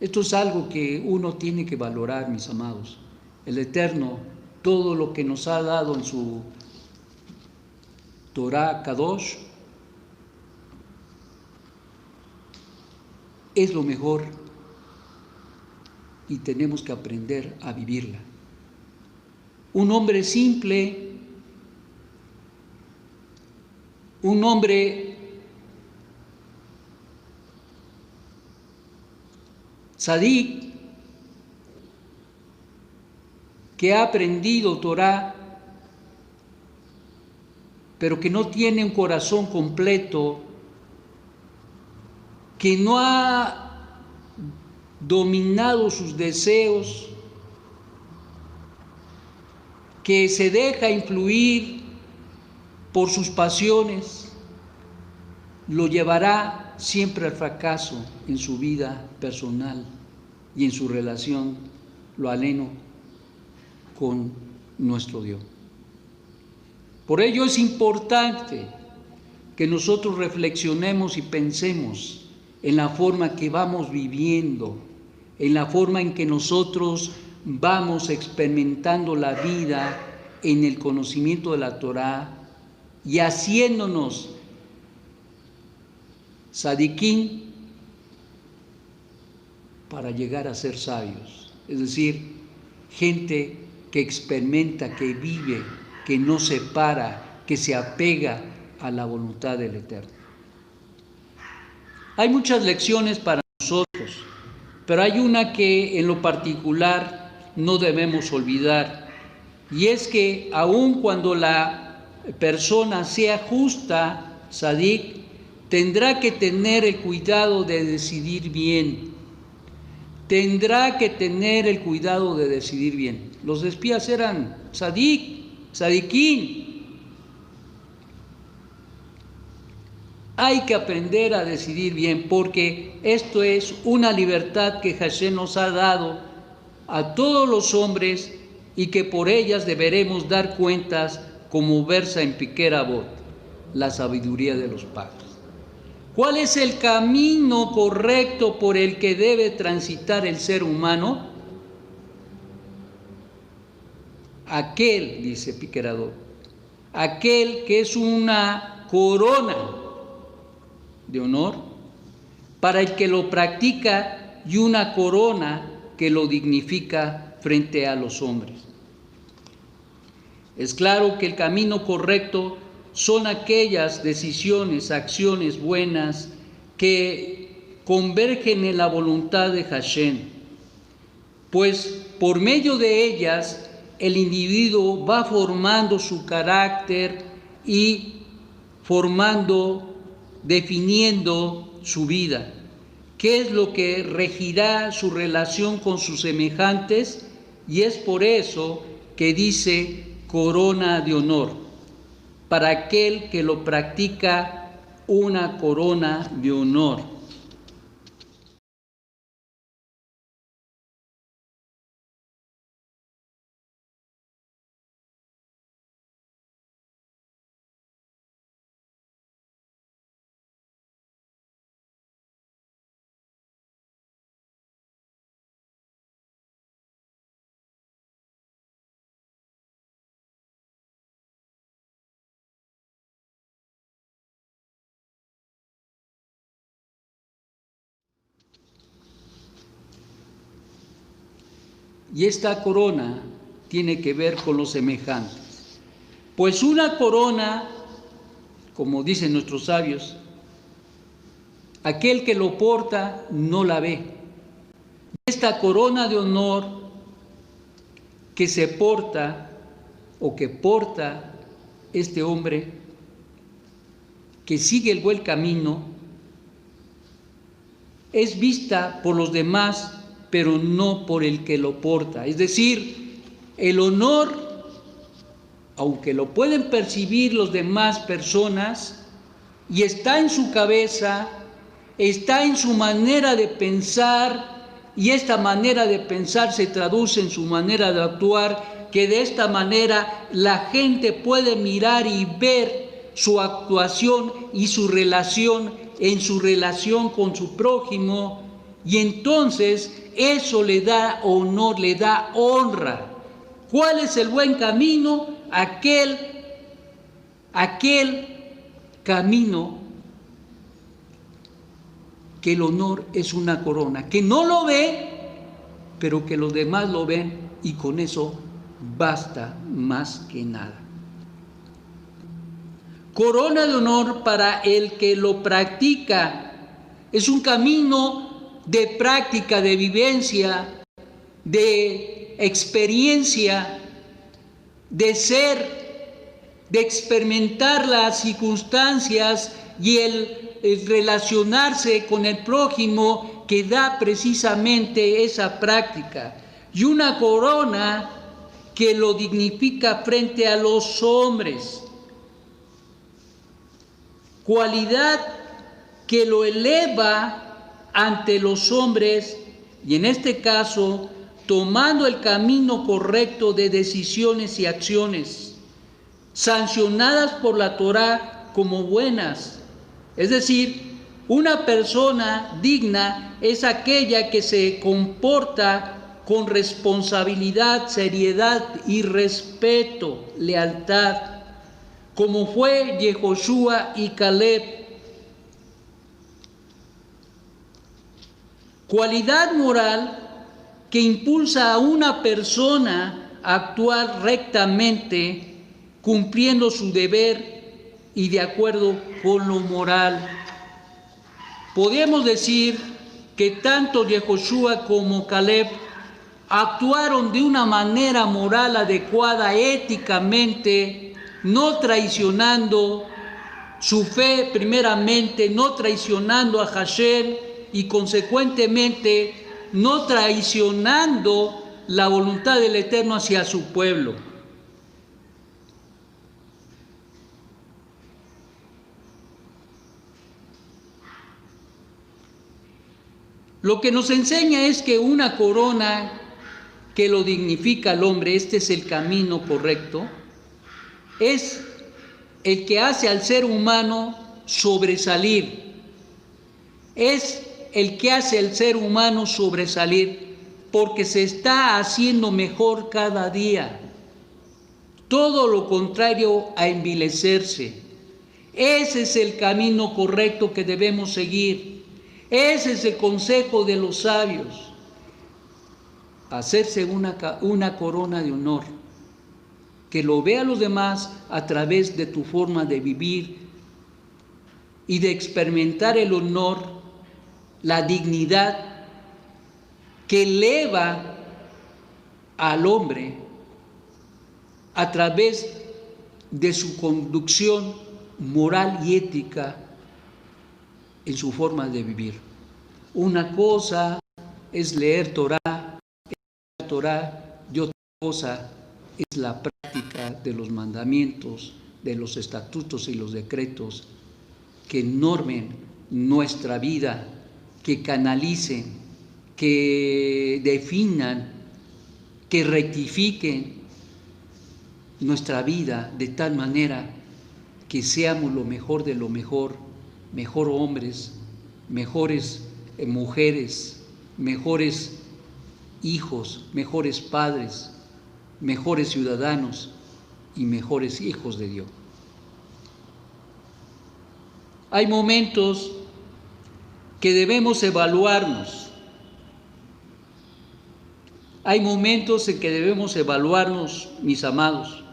S1: Esto es algo que uno tiene que valorar, mis amados. El Eterno, todo lo que nos ha dado en su Torah Kadosh, es lo mejor y tenemos que aprender a vivirla. Un hombre simple, un hombre tzadik, que ha aprendido Torah, pero que no tiene un corazón completo, que no ha dominado sus deseos, que se deja influir por sus pasiones, lo llevará siempre al fracaso en su vida personal y en su relación, lo aleno, con nuestro Dios. Por ello es importante que nosotros reflexionemos y pensemos en la forma que vamos viviendo, en la forma en que nosotros vamos experimentando la vida en el conocimiento de la Torah y haciéndonos tzadikim para llegar a ser sabios, es decir, gente que experimenta, que vive, que no se para, que se apega a la voluntad del Eterno. Hay muchas lecciones para nosotros, pero hay una que en lo particular no debemos olvidar, y es que aun cuando la persona sea justa, tzadik, tendrá que tener el cuidado de decidir bien. Tendrá que tener el cuidado de decidir bien. Los espías eran tzadikim. Hay que aprender a decidir bien, porque esto es una libertad que Hashem nos ha dado a todos los hombres y que por ellas deberemos dar cuentas, como versa en Pirkei Avot, la sabiduría de los padres. ¿Cuál es el camino correcto por el que debe transitar el ser humano? Aquel, dice Pirkei Avot, aquel que es una corona de honor para el que lo practica y una corona que lo dignifica frente a los hombres. Es claro que el camino correcto son aquellas decisiones, acciones buenas que convergen en la voluntad de Hashem, pues por medio de ellas el individuo va formando su carácter y definiendo su vida. ¿Qué es lo que regirá su relación con sus semejantes? Y es por eso que dice corona de honor. Para aquel que lo practica, una corona de honor. Y esta corona tiene que ver con los semejantes. Pues una corona, como dicen nuestros sabios, aquel que lo porta no la ve. Esta corona de honor que se porta o que porta este hombre que sigue el buen camino es vista por los demás, pero no por el que lo porta. Es decir, el honor, aunque lo pueden percibir los demás personas, y está en su cabeza, está en su manera de pensar, y esta manera de pensar se traduce en su manera de actuar, que de esta manera la gente puede mirar y ver su actuación y su relación con su prójimo, y entonces eso le da honor, le da honra. ¿Cuál es el buen camino? Aquel camino que el honor es una corona, que no lo ve, pero que los demás lo ven, y con eso basta más que nada. Corona de honor para el que lo practica. Es un camino de práctica, de vivencia, de experiencia, de ser, de experimentar las circunstancias y el relacionarse con el prójimo que da precisamente esa práctica. Y una corona que lo dignifica frente a los hombres. Cualidad que lo eleva ante los hombres, y en este caso tomando el camino correcto de decisiones y acciones sancionadas por la Torá como buenas. Es decir, una persona digna es aquella que se comporta con responsabilidad, seriedad y respeto, lealtad, como fue Yehoshua y Caleb. Cualidad moral que impulsa a una persona a actuar rectamente, cumpliendo su deber y de acuerdo con lo moral. Podemos decir que tanto Yehoshua como Caleb actuaron de una manera moral adecuada, éticamente, no traicionando su fe primeramente, no traicionando a Hashem, y consecuentemente no traicionando la voluntad del Eterno hacia su pueblo. Lo que nos enseña es que una corona que lo dignifica al hombre, este es el camino correcto, es el que hace al ser humano sobresalir, es el que hace al ser humano sobresalir, porque se está haciendo mejor cada día. Todo lo contrario a envilecerse. Ese es el camino correcto que debemos seguir. Ese es el consejo de los sabios. Hacerse una corona de honor que lo vea a los demás a través de tu forma de vivir y de experimentar el honor, la dignidad que eleva al hombre a través de su conducción moral y ética en su forma de vivir. Una cosa es leer Torá y otra cosa es la práctica de los mandamientos, de los estatutos y los decretos que normen nuestra vida, que canalicen, que definan, que rectifiquen nuestra vida de tal manera que seamos lo mejor de lo mejor, mejor hombres, mejores mujeres, mejores hijos, mejores padres, mejores ciudadanos y mejores hijos de Dios. Hay momentos que debemos evaluarnos. Hay momentos en que debemos evaluarnos, mis amados,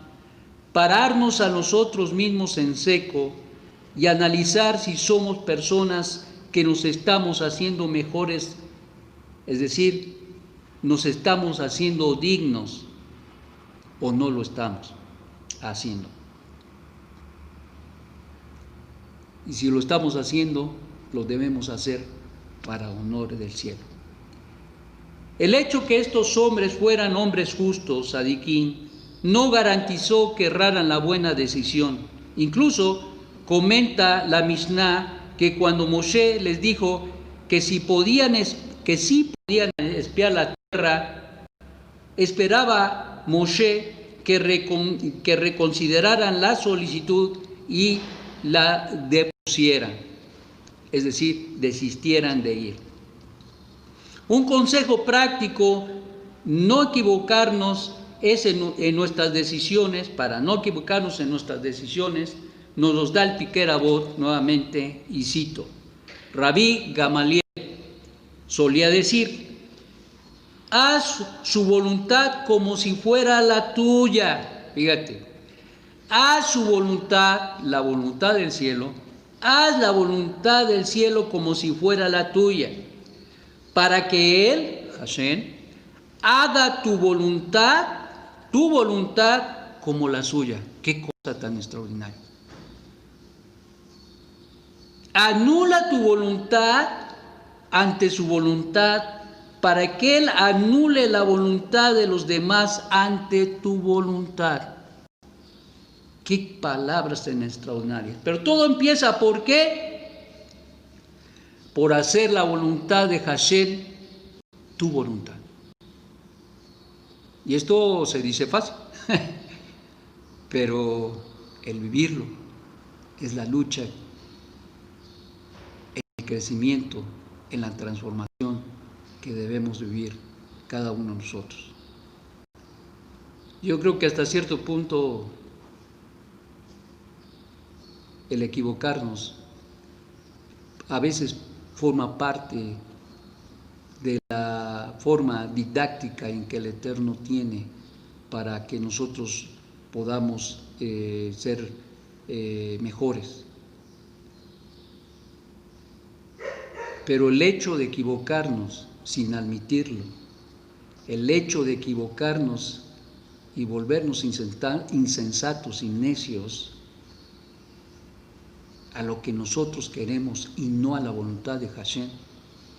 S1: pararnos a nosotros mismos en seco y analizar si somos personas que nos estamos haciendo mejores, es decir, nos estamos haciendo dignos o no lo estamos haciendo. Y si lo estamos haciendo, lo debemos hacer para honor del cielo. El hecho que estos hombres fueran hombres justos, Sadiquín, no garantizó que erraran la buena decisión. Incluso comenta la Mishnah que cuando Moshe les dijo que sí podían espiar la tierra, esperaba Moshe que reconsideraran la solicitud y la depusieran, es decir, desistieran de ir. Un consejo práctico: no equivocarnos en nuestras decisiones. Para no equivocarnos en nuestras decisiones, nos los da el Pirkei Avot nuevamente, y cito: Rabí Gamaliel solía decir: haz su voluntad como si fuera la tuya. Fíjate, haz su voluntad, la voluntad del cielo, haz la voluntad del cielo como si fuera la tuya, para que Él, Hashem, haga tu voluntad como la suya. Qué cosa tan extraordinaria. Anula tu voluntad ante su voluntad, para que Él anule la voluntad de los demás ante tu voluntad. Qué palabras tan extraordinarias. Pero todo empieza, ¿por qué? Por hacer la voluntad de Hashem, tu voluntad. Y esto se dice fácil, pero el vivirlo es la lucha, el crecimiento, en la transformación que debemos vivir cada uno de nosotros. Yo creo que hasta cierto punto el equivocarnos a veces forma parte de la forma didáctica en que el Eterno tiene para que nosotros podamos ser mejores. Pero el hecho de equivocarnos sin admitirlo, el hecho de equivocarnos y volvernos insensatos y necios a lo que nosotros queremos y no a la voluntad de Hashem,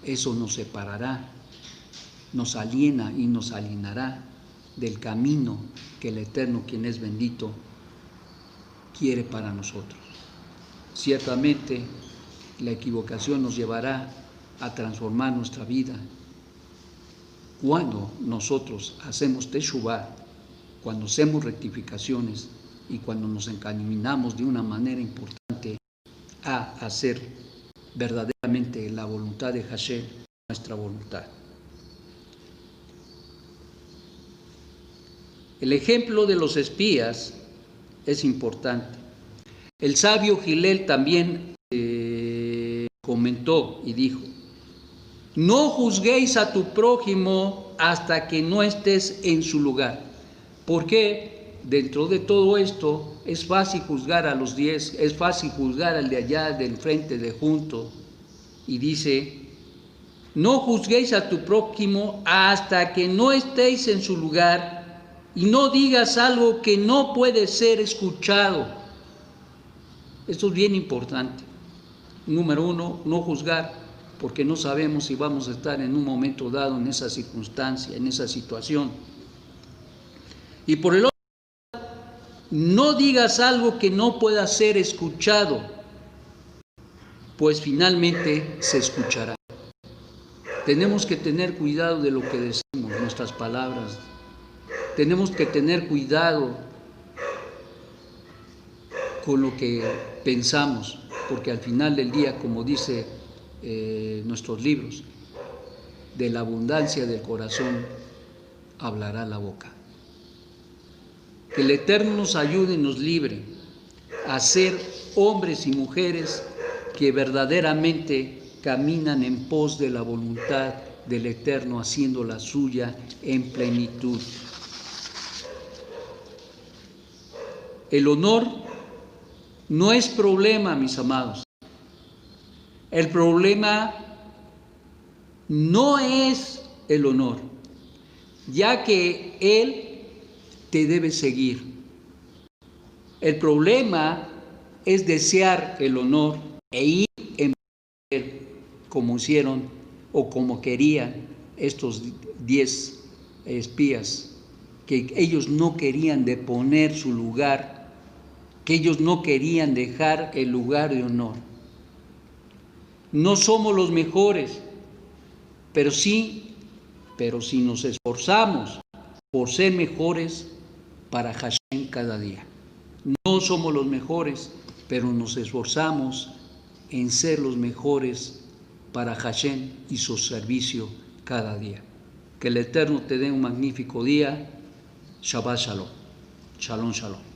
S1: eso nos separará, nos aliena y nos alienará del camino que el Eterno, quien es bendito, quiere para nosotros. Ciertamente, la equivocación nos llevará a transformar nuestra vida. Cuando nosotros hacemos teshuvá, cuando hacemos rectificaciones y cuando nos encaminamos de una manera importante a hacer verdaderamente la voluntad de Hashem, nuestra voluntad. El ejemplo de los espías es importante. El sabio Gilel también comentó y dijo: no juzguéis a tu prójimo hasta que no estés en su lugar. ¿Por qué? dentro de todo esto es fácil juzgar a los 10, es fácil juzgar al de allá, del frente, de junto. Y dice, no juzguéis a tu prójimo hasta que no estéis en su lugar y no digas algo que no puede ser escuchado. Esto es bien importante. Número uno, no juzgar, porque no sabemos si vamos a estar en un momento dado en esa circunstancia, en esa situación. Y por el otro, no digas algo que no pueda ser escuchado, pues finalmente se escuchará. Tenemos que tener cuidado de lo que decimos, nuestras palabras. Tenemos que tener cuidado con lo que pensamos, porque al final del día, como dice nuestros libros, de la abundancia del corazón hablará la boca. Que el Eterno nos ayude y nos libre a ser hombres y mujeres que verdaderamente caminan en pos de la voluntad del Eterno, haciendo la suya en plenitud. El honor no es problema, mis amados. El problema no es el honor, ya que Él te debe seguir. El problema es desear el honor e ir en él, como hicieron o como querían estos 10 espías, que ellos no querían deponer su lugar, que ellos no querían dejar el lugar de honor. No somos los mejores, pero si nos esforzamos por ser mejores para Hashem cada día. No somos los mejores, pero nos esforzamos en ser los mejores para Hashem y su servicio cada día. Que el Eterno te dé un magnífico día. Shabbat Shalom. Shalom, Shalom.